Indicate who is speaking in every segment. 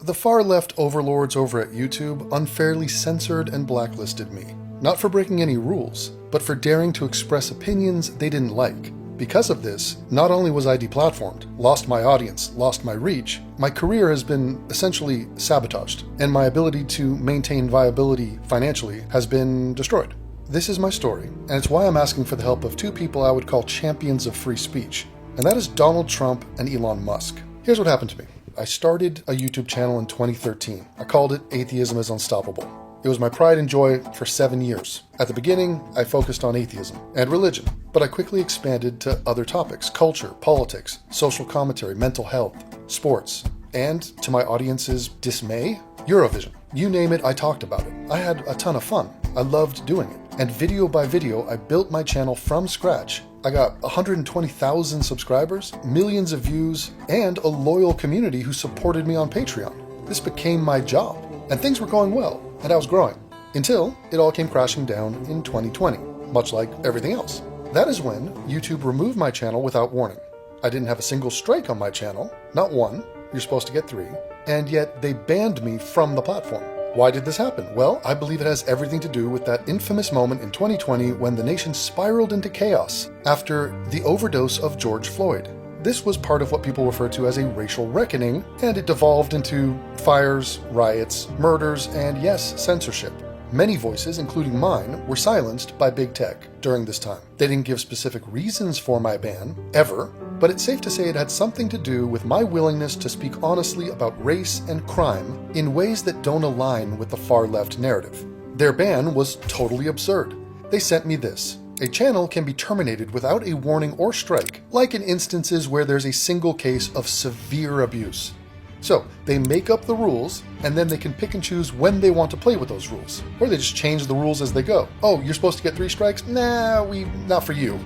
Speaker 1: The far-left overlords over at YouTube unfairly censored and blacklisted me. Not for breaking any rules, but for daring to express opinions they didn't like. Because of this, not only was I deplatformed, lost my audience, lost my reach, my career has been essentially sabotaged, and my ability to maintain viability financially has been destroyed. This is my story, and it's why I'm asking for the help of two people I would call champions of free speech, and that is Donald Trump and Elon Musk. Here's what happened to me. I started a YouTube channel in 2013. I called it Atheism is Unstoppable. It was my pride and joy for 7 years. At the beginning, I focused on atheism and religion, but I quickly expanded to other topics: culture, politics, social commentary, mental health, sports, and to my audience's dismay, Eurovision. You name it, I talked about it. I had a ton of fun. I loved doing it. And video by video, I built my channel from scratch. I got 120,000 subscribers, millions of views, and a loyal community who supported me on Patreon. This became my job, and things were going well, and I was growing, until it all came crashing down in 2020, much like everything else. That is when YouTube removed my channel without warning. I didn't have a single strike on my channel, not one, you're supposed to get 3, and yet they banned me from the platform. Why did this happen? Well, I believe it has everything to do with that infamous moment in 2020 when the nation spiraled into chaos after the overdose of George Floyd. This was part of what people refer to as a racial reckoning, and it devolved into fires, riots, murders, and yes, censorship. Many voices, including mine, were silenced by big tech during this time. They didn't give specific reasons for my ban, ever, but it's safe to say it had something to do with my willingness to speak honestly about race and crime in ways that don't align with the far-left narrative. Their ban was totally absurd. They sent me this. A channel can be terminated without a warning or strike, like in instances where there's a single case of severe abuse. So they make up the rules, and then they can pick and choose when they want to play with those rules. Or they just change the rules as they go. Oh, you're supposed to get 3 strikes? Nah, not for you.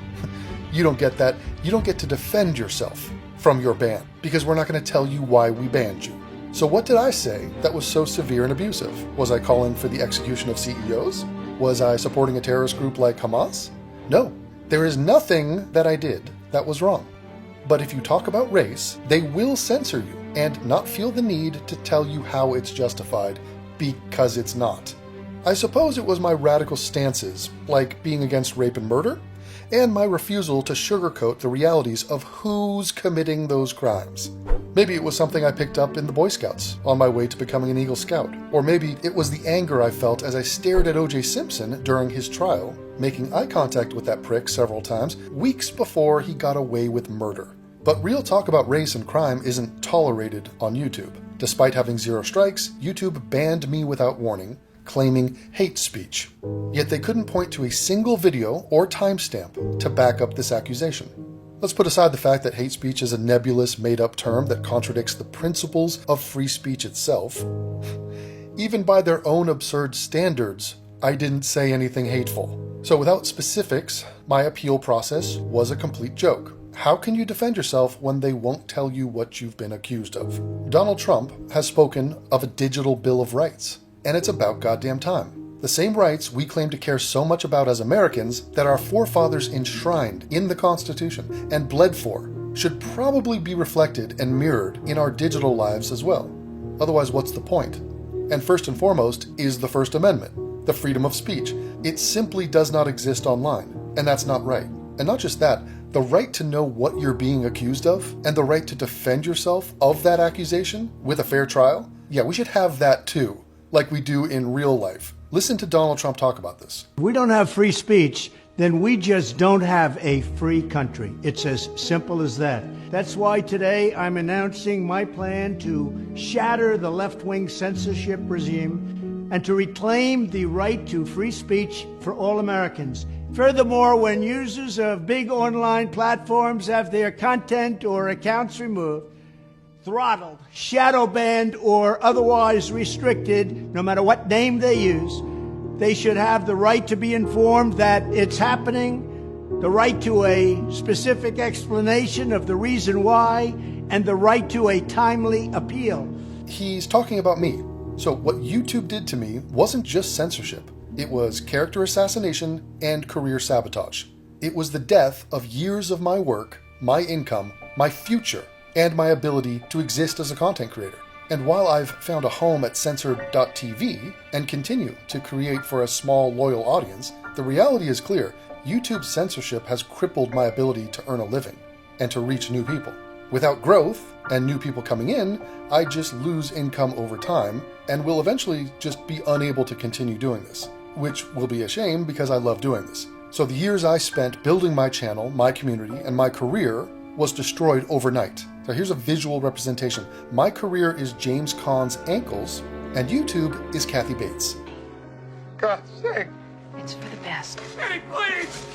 Speaker 1: You don't get that. You don't get to defend yourself from your ban, because we're not going to tell you why we banned you. So what did I say that was so severe and abusive? Was I calling for the execution of CEOs? Was I supporting a terrorist group like Hamas? No, there is nothing that I did that was wrong. But if you talk about race, they will censor you and not feel the need to tell you how it's justified, because it's not. I suppose it was my radical stances, like being against rape and murder, and my refusal to sugarcoat the realities of who's committing those crimes. Maybe it was something I picked up in the Boy Scouts on my way to becoming an Eagle Scout. Or maybe it was the anger I felt as I stared at O.J. Simpson during his trial, making eye contact with that prick several times, weeks before he got away with murder. But real talk about race and crime isn't tolerated on YouTube. Despite having 0 strikes, YouTube banned me without warning, claiming hate speech. Yet they couldn't point to a single video or timestamp to back up this accusation. Let's put aside the fact that hate speech is a nebulous, made-up term that contradicts the principles of free speech itself. Even by their own absurd standards, I didn't say anything hateful. So without specifics, my appeal process was a complete joke. How can you defend yourself when they won't tell you what you've been accused of? Donald Trump has spoken of a digital Bill of Rights, and it's about goddamn time. The same rights we claim to care so much about as Americans that our forefathers enshrined in the Constitution and bled for should probably be reflected and mirrored in our digital lives as well. Otherwise, what's the point? And first and foremost is the First Amendment, the freedom of speech. It simply does not exist online, and that's not right. And not just that, the right to know what you're being accused of, and the right to defend yourself of that accusation with a fair trial, yeah, we should have that too, like we do in real life. Listen to Donald Trump talk about this.
Speaker 2: If we don't have free speech, then we just don't have a free country. It's as simple as that. That's why today I'm announcing my plan to shatter the left-wing censorship regime and to reclaim the right to free speech for all Americans. Furthermore, when users of big online platforms have their content or accounts removed, throttled, shadow banned, or otherwise restricted, no matter what name they use, they should have the right to be informed that it's happening, the right to a specific explanation of the reason why, and the right to a timely appeal.
Speaker 1: He's talking about me. So what YouTube did to me wasn't just censorship. It was character assassination and career sabotage. It was the death of years of my work, my income, my future, and my ability to exist as a content creator. And while I've found a home at censored.tv and continue to create for a small, loyal audience, the reality is clear. YouTube's censorship has crippled my ability to earn a living and to reach new people. Without growth and new people coming in, I just lose income over time and will eventually just be unable to continue doing this, which will be a shame because I love doing this. So the years I spent building my channel, my community, and my career was destroyed overnight. So here's a visual representation. My career is James Caan's ankles, and YouTube is Kathy Bates.
Speaker 3: God's sake.
Speaker 4: It's for the best.
Speaker 3: Eddie, please!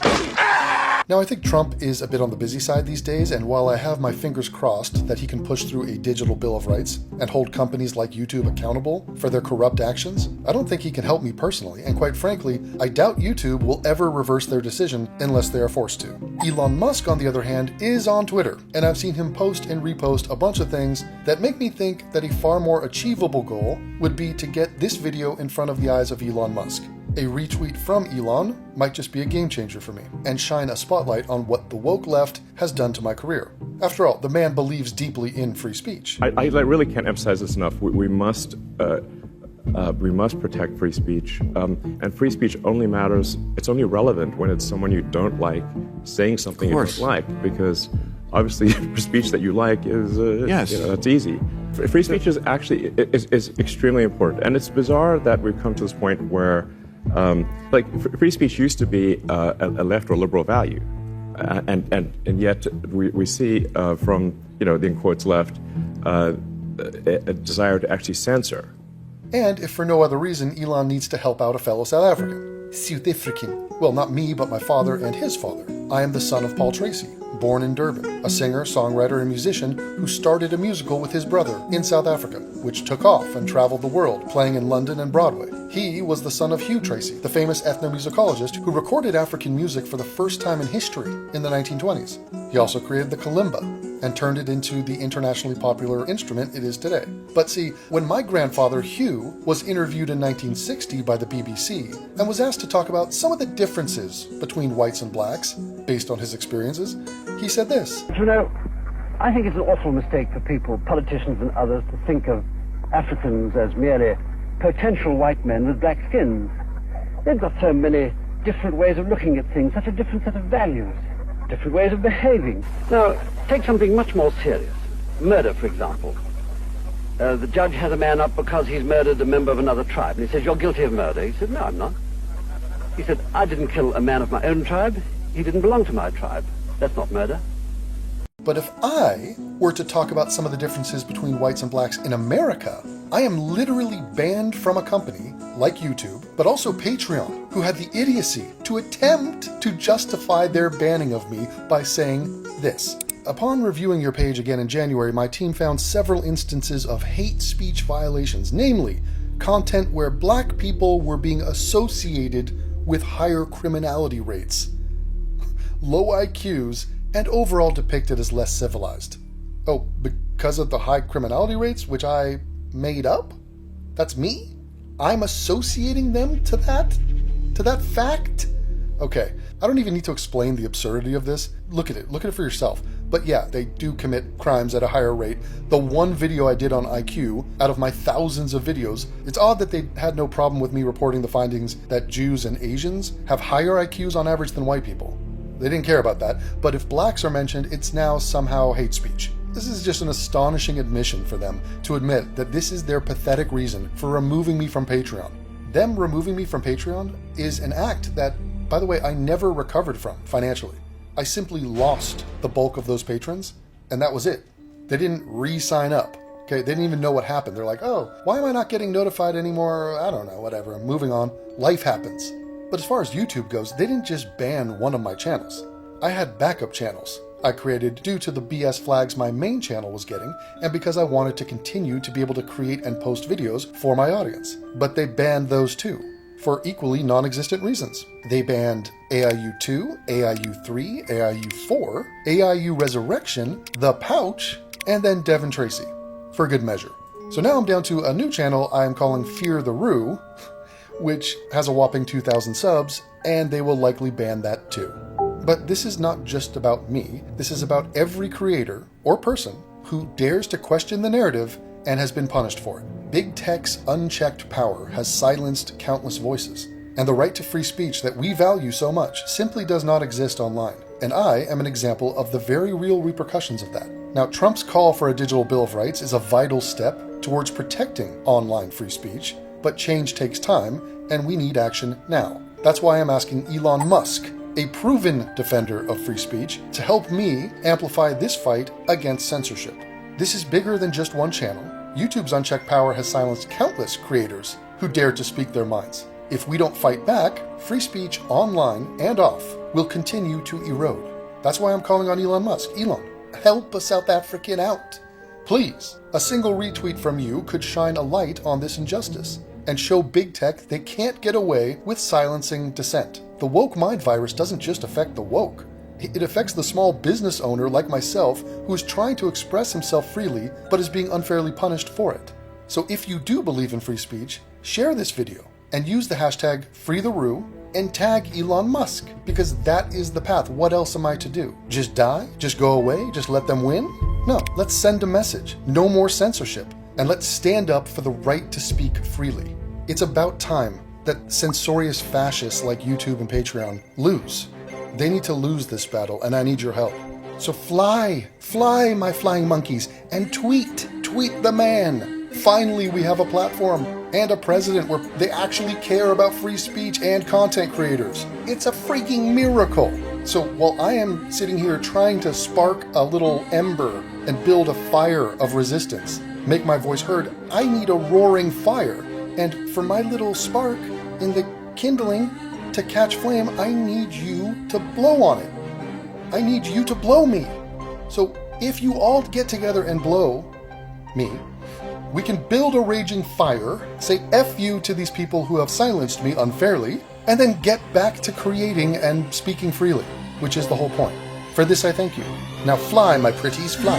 Speaker 1: Now, I think Trump is a bit on the busy side these days, and while I have my fingers crossed that he can push through a digital Bill of Rights and hold companies like YouTube accountable for their corrupt actions, I don't think he can help me personally, and quite frankly, I doubt YouTube will ever reverse their decision unless they are forced to. Elon Musk, on the other hand, is on Twitter, and I've seen him post and repost a bunch of things that make me think that a far more achievable goal would be to get this video in front of the eyes of Elon Musk. A retweet from Elon might just be a game changer for me and shine a spotlight on what the woke left has done to my career. After all, the man believes deeply in free speech.
Speaker 5: I really can't emphasize this enough. We must protect free speech. And free speech only matters, it's only relevant when it's someone you don't like saying something you don't like, because obviously speech that you like is,
Speaker 6: yes.
Speaker 5: That's easy. Free speech is actually is extremely important. And it's bizarre that we've come to this point where free speech used to be a left or liberal value, and yet we see from the in quotes left a desire to actually censor.
Speaker 1: And if for no other reason, Elon needs to help out a fellow South African. South African. Well, not me, but my father and his father. I am the son of Paul Tracy, born in Durban, a singer, songwriter, and musician who started a musical with his brother in South Africa, which took off and traveled the world, playing in London and Broadway. He was the son of Hugh Tracy, the famous ethnomusicologist who recorded African music for the first time in history in the 1920s. He also created the kalimba and turned it into the internationally popular instrument it is today. But see, when my grandfather Hugh was interviewed in 1960 by the BBC and was asked to talk about some of the differences between whites and blacks, based on his experiences, he said this.
Speaker 7: You know, I think it's an awful mistake for people, politicians and others, to think of Africans as merely potential white men with black skins. They've got so many different ways of looking at things, such a different set of values, different ways of behaving. Now, take something much more serious. Murder, for example. The judge has a man up because he's murdered a member of another tribe. And he says, "You're guilty of murder." He said, "No, I'm not." He said, "I didn't kill a man of my own tribe. He didn't belong to my tribe. That's not murder."
Speaker 1: But if I were to talk about some of the differences between whites and blacks in America, I am literally banned from a company like YouTube, but also Patreon, who had the idiocy to attempt to justify their banning of me by saying this. Upon reviewing your page again in January, my team found several instances of hate speech violations, namely content where black people were being associated with higher criminality rates, low IQs, and overall depicted as less civilized. Oh, because of the high criminality rates, which I made up? That's me? I'm associating them to that fact? Okay, I don't even need to explain the absurdity of this. Look at it for yourself. But yeah, they do commit crimes at a higher rate. The one video I did on IQ, out of my thousands of videos, it's odd that they had no problem with me reporting the findings that Jews and Asians have higher IQs on average than white people. They didn't care about that, but if blacks are mentioned, it's now somehow hate speech. This is just an astonishing admission for them to admit that this is their pathetic reason for removing me from Patreon. Them removing me from Patreon is an act that, by the way, I never recovered from financially. I simply lost the bulk of those patrons, and that was it. They didn't re-sign up. Okay, they didn't even know what happened. They're like, oh, why am I not getting notified anymore? I don't know, whatever. I'm moving on. Life happens. But as far as YouTube goes, they didn't just ban one of my channels. I had backup channels I created due to the BS flags my main channel was getting, and because I wanted to continue to be able to create and post videos for my audience. But they banned those too, for equally non-existent reasons. They banned AIU2, AIU3, AIU4, AIU Resurrection, The Pouch, and then devontracey, for good measure. So now I'm down to a new channel I am calling Fear the Rue, which has a whopping 2,000 subs, and they will likely ban that too. But this is not just about me, this is about every creator or person who dares to question the narrative and has been punished for it. Big tech's unchecked power has silenced countless voices, and the right to free speech that we value so much simply does not exist online. And I am an example of the very real repercussions of that. Now, Trump's call for a digital Bill of Rights is a vital step towards protecting online free speech, but change takes time, and we need action now. That's why I'm asking Elon Musk, a proven defender of free speech, to help me amplify this fight against censorship. This is bigger than just one channel. YouTube's unchecked power has silenced countless creators who dare to speak their minds. If we don't fight back, free speech online and off will continue to erode. That's why I'm calling on Elon Musk. Elon, help a South African out. Please, a single retweet from you could shine a light on this injustice and show big tech they can't get away with silencing dissent. The woke mind virus doesn't just affect the woke. It affects the small business owner like myself who is trying to express himself freely but is being unfairly punished for it. So if you do believe in free speech, share this video and use the hashtag #FreeTheRoo and tag Elon Musk, because that is the path. What else am I to do? Just die? Just go away? Just let them win? No, let's send a message. No more censorship. And let's stand up for the right to speak freely. It's about time that censorious fascists like YouTube and Patreon lose. They need to lose this battle, and I need your help. So fly, my flying monkeys, and tweet the man. Finally, we have a platform and a president where they actually care about free speech and content creators. It's a freaking miracle. So while I am sitting here trying to spark a little ember and build a fire of resistance, make my voice heard, I need a roaring fire. And for my little spark in the kindling to catch flame, I need you to blow on it. I need you to blow me. So if you all get together and blow me, we can build a raging fire, say F you to these people who have silenced me unfairly, and then get back to creating and speaking freely, which is the whole point. For this I thank you. Now fly, my pretties, fly.